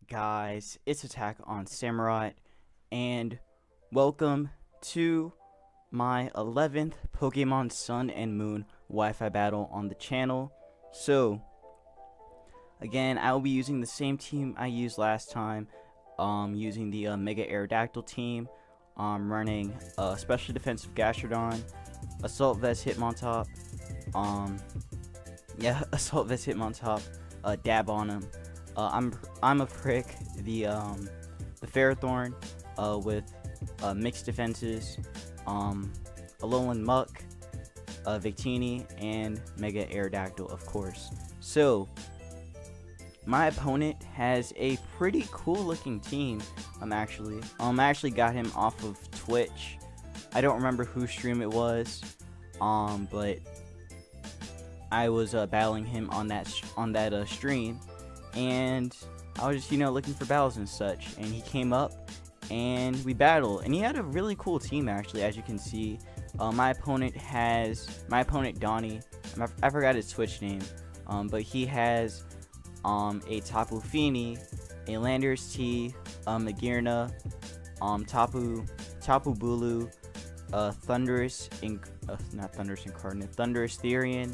guys? It's Attack on Samurai, and welcome to my 11th Pokemon Sun and Moon Wi-Fi battle on the channel. So, again, I will be using the same team I used last time, using the Mega Aerodactyl team. Running Special Defensive Gastrodon, Assault Vest Hitmontop, Assault Vest Hitmontop, dab on him. I'm a prick. The Ferrothorn with mixed defenses, Alolan Muck, Victini, and Mega Aerodactyl, of course. So my opponent has a pretty cool looking team. I actually got him off of Twitch. I don't remember whose stream it was, but I was battling him on that stream, and I was just looking for battles and such, and he came up and we battled, and he had a really cool team actually, as you can see. My opponent Donny, I forgot his Twitch name, but he has a Tapu Fini, a Landorus T, Magearna, Tapu Bulu, Thundurus Therian,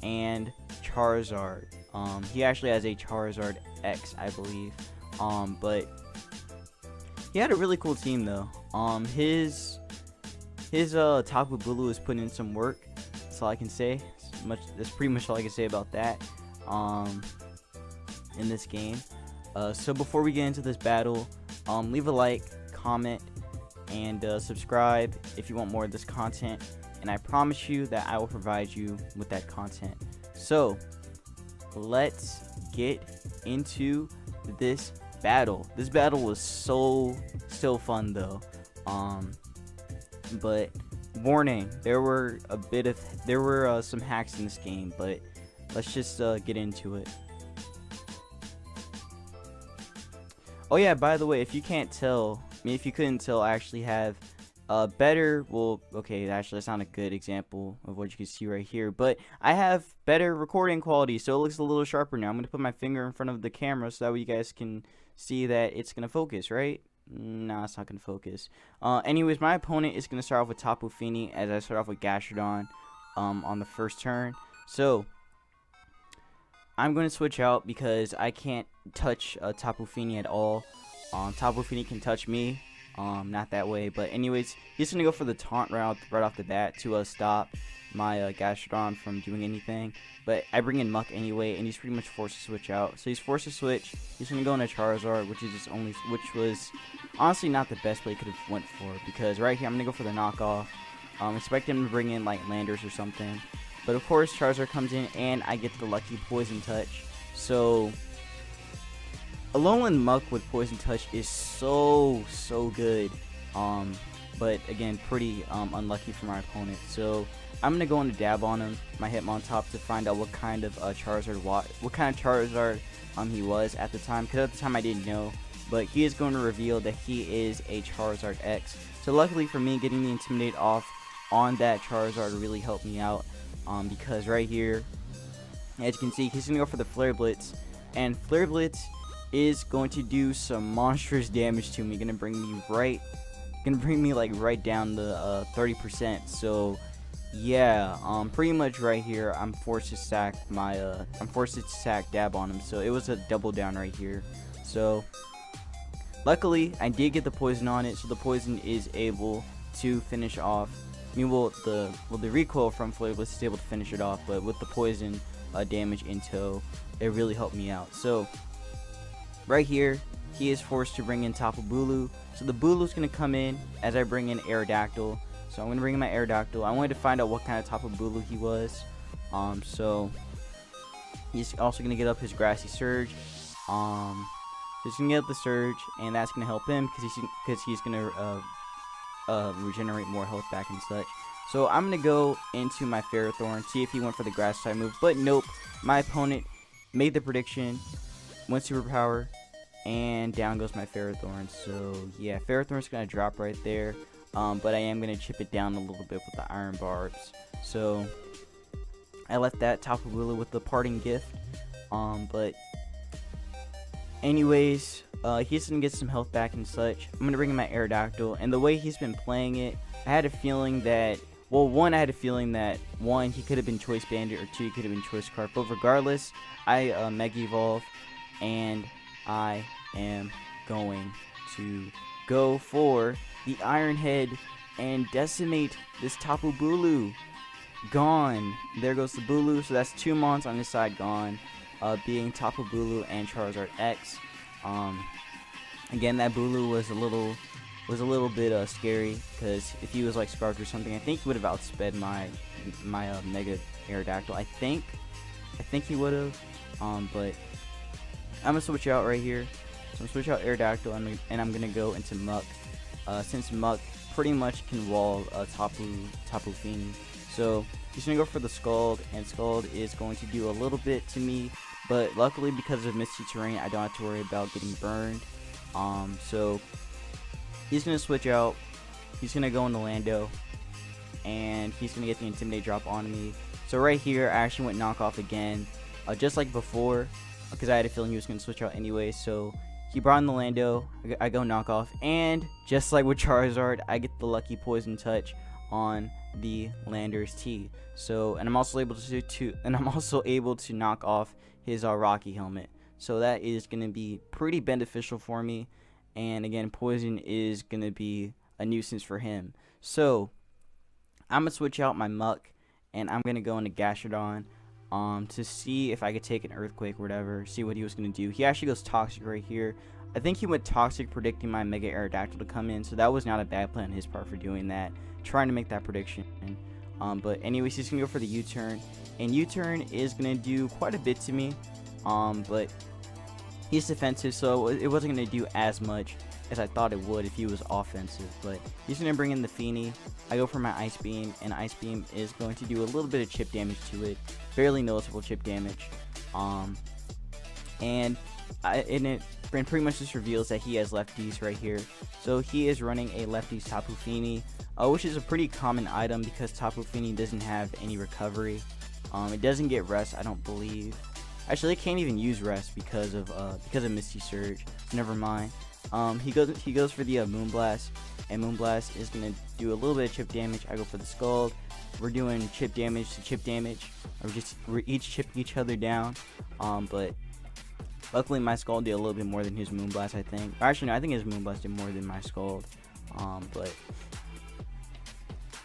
and Charizard. He actually has a Charizard X, I believe. But he had a really cool team though. His Tapu Bulu is putting in some work. That's all I can say. That's pretty much all I can say about that. In this game. So before we get into this battle, leave a like, comment, and subscribe if you want more of this content, and I promise you that I will provide you with that content. So let's get into this battle. This battle was so fun though. But warning, there were some hacks in this game, but let's just get into it. Oh yeah, by the way, if you couldn't tell, I actually have better, well, okay, actually that's not a good example of what you can see right here, but I have better recording quality, so it looks a little sharper now. I'm going to put my finger in front of the camera so that way you guys can see that it's going to focus, right? No, it's not going to focus. Anyways, my opponent is going to start off with Tapu Fini, as I start off with Gastrodon on the first turn. So I'm going to switch out because I can't touch Tapu Fini at all. Tapu Fini can touch me, not that way. But anyways, he's going to go for the taunt right off the bat to stop my Gastrodon from doing anything. But I bring in Muck anyway, and he's pretty much forced to switch out. So he's forced to switch. He's going to go into Charizard, which was honestly not the best play he could have went for, because right here I'm going to go for the knockoff. Expect him to bring in like Landorus or something. But of course, Charizard comes in, and I get the lucky Poison Touch. So Alolan Muck with Poison Touch is so good. But again, pretty unlucky for my opponent. So I'm gonna go into dab on him, my Hitmontop, to find out what kind of Charizard he was at the time. Because at the time I didn't know, but he is going to reveal that he is a Charizard X. So luckily for me, getting the Intimidate off on that Charizard really helped me out. Because right here, as you can see, he's gonna go for the Flare Blitz, and Flare Blitz is going to do some monstrous damage to me. Gonna bring me like right down to 30%. So yeah, pretty much right here, I'm forced to sack dab on him. So it was a double down right here. So luckily, I did get the poison on it, so the poison is able to finish off. I mean, the recoil from Flare Blitz is able to finish it off, but with the poison damage in tow, it really helped me out. So right here, he is forced to bring in Tapu Bulu. So the Bulu's going to come in as I bring in Aerodactyl. So I'm going to bring in my Aerodactyl. I wanted to find out what kind of Tapu Bulu he was. So he's also going to get up his Grassy Surge. So he's going to get up the Surge, and that's going to help him because he's going to regenerate more health back and such. So I'm gonna go into my Ferrothorn, see if he went for the grass type move, but nope. My opponent made the prediction, went superpower, and down goes my Ferrothorn. So yeah, Ferrothorn's gonna drop right there, but I am gonna chip it down a little bit with the Iron Barbs. So I left that Tapu Bulu with the parting gift. But anyways, he's gonna get some health back and such. I'm gonna bring in my Aerodactyl, and the way he's been playing it, I had a feeling that, well, one, I had a feeling that, one, he could have been Choice Bandit, or two, he could have been Choice Scarf. But regardless, I Mega Evolve, and I am going to go for the Iron Head and decimate this Tapu Bulu. Gone. There goes the Bulu. So that's 2 mons on this side gone, being Tapu Bulu and Charizard X. Again, that Bulu was a little bit scary, because if he was like Scarfed or something, I think he would have outsped my Mega Aerodactyl. I think he would have. But I'm gonna switch out right here. So I'm gonna switch out Aerodactyl, and I'm gonna go into Muck. Since Muck pretty much can wall Tapu Fini. So he's gonna go for the Scald, and Scald is going to do a little bit to me, but luckily because of Misty Terrain, I don't have to worry about getting burned. So he's gonna switch out. He's gonna go into Lando, and he's gonna get the Intimidate drop on me. So right here, I actually went knockoff again, just like before, because I had a feeling he was gonna switch out anyway. So he brought in the Lando, I go knockoff, and just like with Charizard, I get the lucky Poison Touch on the Landorus T. So, and I'm also able to knock off his Rocky helmet. So that is gonna be pretty beneficial for me. And again, Poison is gonna be a nuisance for him. So I'm gonna switch out my Muck, and I'm gonna go into Gastrodon to see if I could take an Earthquake or whatever, see what he was gonna do. He actually goes Toxic right here. I think he went Toxic, predicting my Mega Aerodactyl to come in, so that was not a bad plan on his part for doing that, trying to make that prediction. But anyways, he's gonna go for the U-turn, and U-turn is gonna do quite a bit to me. But he's defensive, so it wasn't going to do as much as I thought it would if he was offensive. But he's going to bring in the Fini. I go for my Ice Beam, and Ice Beam is going to do a little bit of chip damage to it. Barely noticeable chip damage. And it pretty much just reveals that he has lefties right here. So he is running a lefties Tapu Fini, which is a pretty common item because Tapu Fini doesn't have any recovery. It doesn't get rest, I don't believe. Actually, it can't even use rest because of Misty Surge. So never mind. He goes for the Moonblast, and Moonblast is gonna do a little bit of chip damage. I go for the Scald. We're doing chip damage to chip damage. We're each chipping each other down. But luckily my Scald did a little bit more than his Moonblast, I think. Actually, no, I think his Moonblast did more than my Scald. But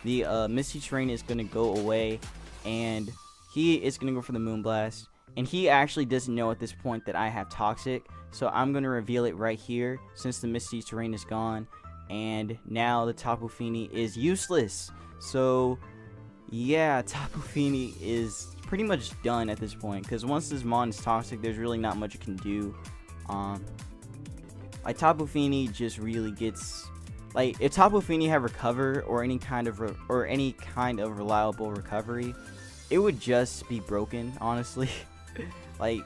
the Misty Terrain is gonna go away, and he is gonna go for the Moonblast. And he actually doesn't know at this point that I have Toxic, so I'm going to reveal it right here since the Misty Terrain is gone, and now the Tapu Fini is useless. So yeah, Tapu Fini is pretty much done at this point, because once this mon is Toxic, there's really not much it can do. Like Tapu Fini just really gets, like, if Tapu Fini had Recover or any kind of reliable recovery, it would just be broken, honestly. Like,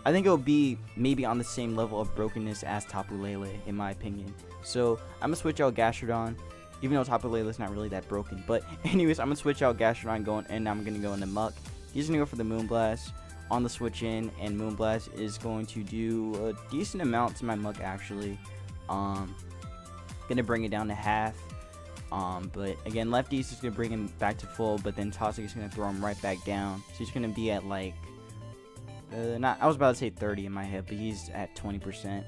I think it would be maybe on the same level of brokenness as Tapu Lele, in my opinion. So I'm gonna switch out Gastrodon, even though Tapu Lele is not really that broken. But anyways, I'm gonna switch out Gastrodon, and I'm gonna go into Muck. He's gonna go for the Moonblast on the switch in, and Moonblast is going to do a decent amount to my Muck actually. Gonna bring it down to half. But again, lefties is gonna bring him back to full, but then Toxic is gonna throw him right back down. So he's gonna be at like, I was about to say 30 in my head, but he's at 20%,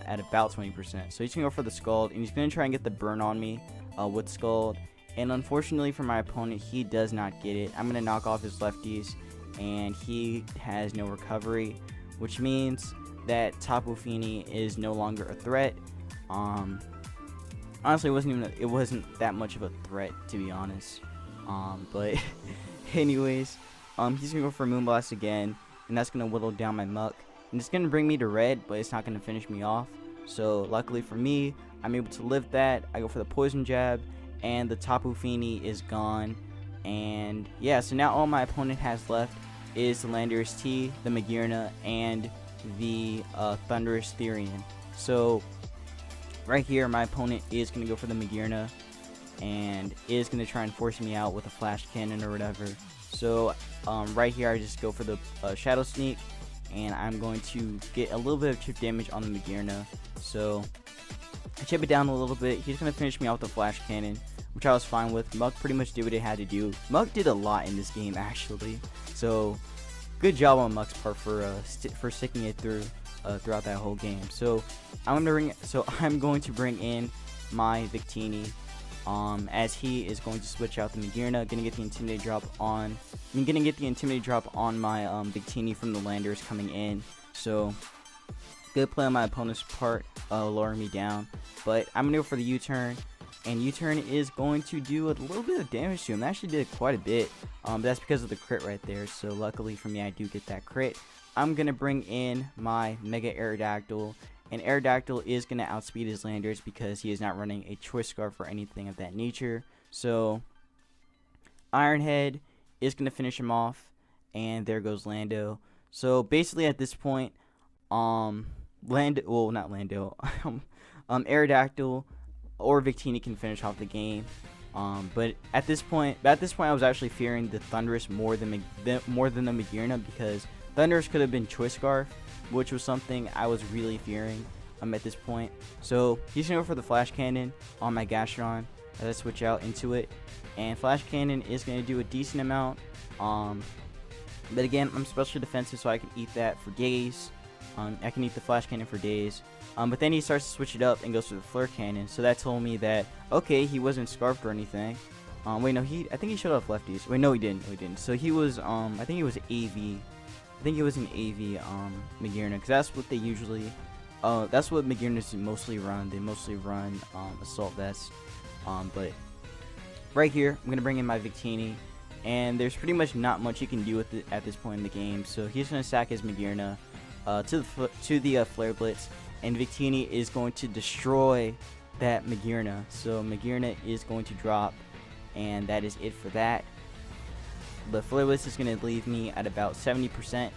at about 20%. So he's gonna go for the Scald, and he's gonna try and get the burn on me with Scald. And unfortunately for my opponent, he does not get it. I'm gonna knock off his lefties, and he has no recovery, which means that Tapu Fini is no longer a threat. Honestly, it wasn't that much of a threat, to be honest. But anyways, he's gonna go for Moonblast again, and that's gonna whittle down my Muck, and it's gonna bring me to red, but it's not gonna finish me off. So luckily for me, I'm able to live that. I go for the Poison Jab, and the Tapu Fini is gone. And yeah, so now all my opponent has left is the Landorus T, the Magearna, and the Thunderous Therian. So right here, my opponent is going to go for the Magearna, and is going to try and force me out with a Flash Cannon or whatever. So right here, I just go for the Shadow Sneak, and I'm going to get a little bit of chip damage on the Magearna. So I chip it down a little bit. He's going to finish me off with the flash cannon, which I was fine with. Muk pretty much did what it had to do. Muk did a lot in this game, actually. So good job on Muk's part for sticking it through throughout that whole game. So I'm going to bring in my Victini, as he is going to switch out the Magearna. Gonna get the Intimidate drop on. I'm gonna get the Intimidate drop on my Victini from the landers coming in. So good play on my opponent's part, lowering me down. But I'm gonna go for the U-turn, and U-turn is going to do a little bit of damage to him. It actually did quite a bit. But that's because of the crit right there. So luckily for me, I do get that crit. I'm gonna bring in my Mega Aerodactyl. And Aerodactyl is going to outspeed his landers because he is not running a Choice Scarf or anything of that nature. So Iron Head is going to finish him off, and there goes Lando. So basically at this point, Aerodactyl or Victini can finish off the game. But at this point I was actually fearing the Thunderous more than the Magearna, because Thunderous could have been Choice Scarf, which was something I was really fearing at this point. So he's going to go for the Flash Cannon on my Gastron as I switch out into it. And Flash Cannon is going to do a decent amount. But again, I'm specially defensive, so I can eat that for days. I can eat the Flash Cannon for days. But then he starts to switch it up and goes for the Flare Cannon. So that told me that, okay, he wasn't scarfed or anything. Wait, no, I think he showed off lefties. Wait, no, he didn't. No, he didn't. So he was, I think he was AV. I think it was an AV Magearna, because that's what they usually, that's what Magearnas mostly run. They mostly run Assault Vest. But right here, I'm going to bring in my Victini, and there's pretty much not much you can do with it at this point in the game. So he's going to sack his Magearna to the Flare Blitz, and Victini is going to destroy that Magearna. So Magearna is going to drop, and that is it for that. The Flare Blitz is going to leave me at about 70%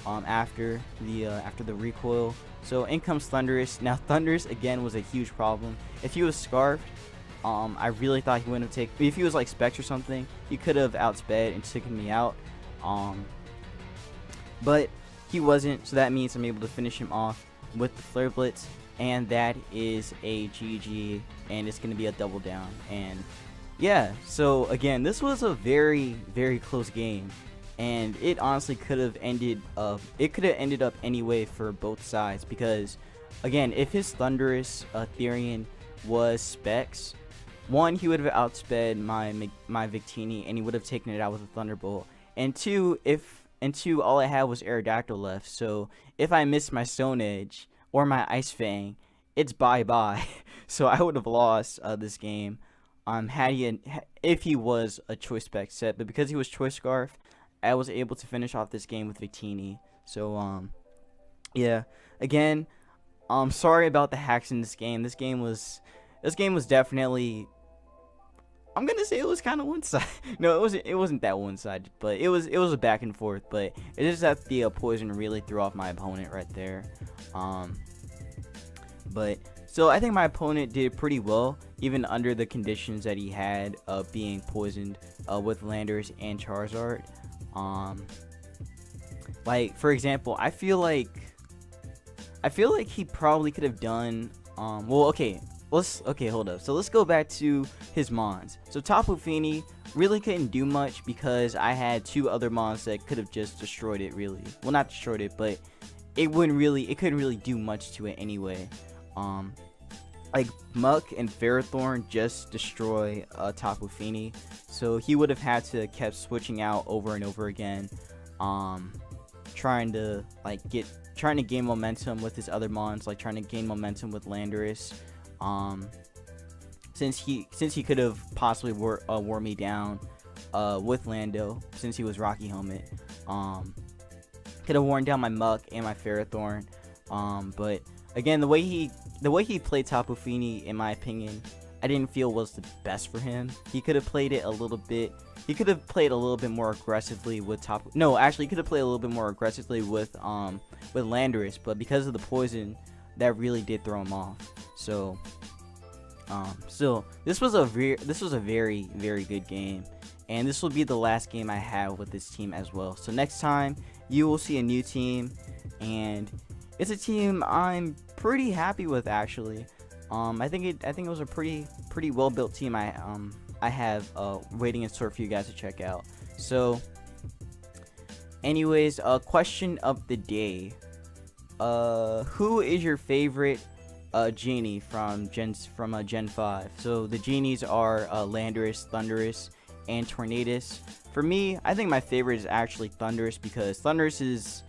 after the recoil. So in comes Thunderous. Now Thunderous again was a huge problem. If he was scarfed, I really thought he wouldn't have taken. If he was like Specs or something, he could have outsped and taken me out. But he wasn't, so that means I'm able to finish him off with the Flare Blitz, and that is a GG, and it's going to be a double down. And yeah, so again, this was a very, very close game, and it honestly could have ended up anyway for both sides, because again, if his Thunderous Therian was Specs, one, he would have outsped my Victini, and he would have taken it out with a Thunderbolt, and two, all I had was Aerodactyl left. So if I missed my Stone Edge or my Ice Fang, it's bye-bye. So I would have lost this game. If he was a Choice Spec set, but because he was Choice Scarf, I was able to finish off this game with Victini. So yeah, again, sorry about the hacks in this game. This game was definitely, I'm gonna say it was kind of one-sided. No, it wasn't that one-sided, but it was a back and forth. But it is that the poison really threw off my opponent right there. But so I think my opponent did pretty well, even under the conditions that he had of being poisoned with Landers and Charizard. Like for example, I feel like he probably could have done. Well, okay, hold up. So let's go back to his Mons. So Tapu Fini really couldn't do much because I had two other Mons that could have just destroyed it. Really, well, not destroyed it, but it couldn't really do much to it anyway. Like Muk and Ferrothorn just destroy Tapu Fini, so he would have had to kept switching out over and over again, trying to gain momentum with his other Mons, like trying to gain momentum with Landorus. Since he could have possibly wore me down with Lando, since he was Rocky Helmet, could have worn down my Muk and my Ferrothorn. But again, the way he played Tapu Fini, in my opinion, I didn't feel was the best for him. He could have played it a little bit. He could have played a little bit more aggressively with Tapu. No, actually, he could have played a little bit more aggressively with Landorus, but because of the poison, that really did throw him off. So, still, this was a very, very good game, and this will be the last game I have with this team as well. So next time you will see a new team, and it's a team I'm pretty happy with actually. I think it was a pretty well built team I have waiting in store for you guys to check out. So anyways, question of the day. Who is your favorite genie from Gen 5? So the genies are Landorus, Thundurus, and Tornadus. For me, I think my favorite is actually Thundurus, because Thundurus is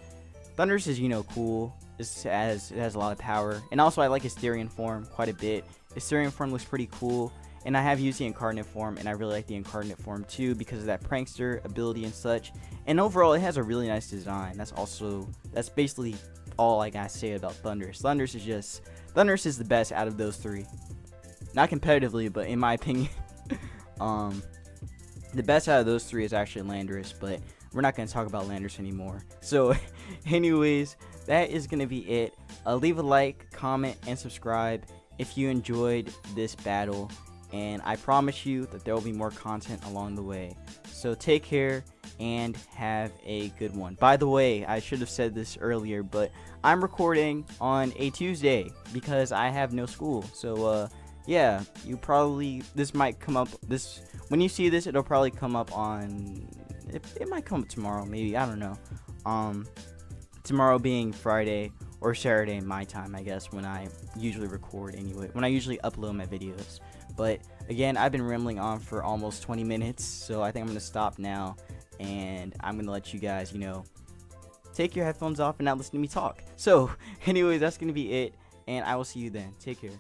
cool. It has a lot of power, and also I like Asterion form quite a bit. Asterion form looks pretty cool, and I have used the Incarnate form, and I really like the Incarnate form too because of that prankster ability and such. And overall, it has a really nice design. That's basically all I gotta say about Thundurus. Thundurus is the best out of those three. Not competitively, but in my opinion, the best out of those three is actually Landorus, but we're not going to talk about Landorus anymore. So anyways, that is going to be it. Leave a like, comment, and subscribe if you enjoyed this battle, and I promise you that there will be more content along the way. So take care and have a good one. By the way, I should have said this earlier, but I'm recording on a Tuesday because I have no school. So yeah, this might come up, when you see this, it'll probably come up on, it might come up tomorrow, maybe, I don't know. Tomorrow being Friday or Saturday my time, I guess, when I usually record anyway, when I usually upload my videos. But again, I've been rambling on for almost 20 minutes, so I think I'm going to stop now, and I'm going to let you guys, take your headphones off and not listen to me talk. So anyways, that's going to be it, and I will see you then. Take care.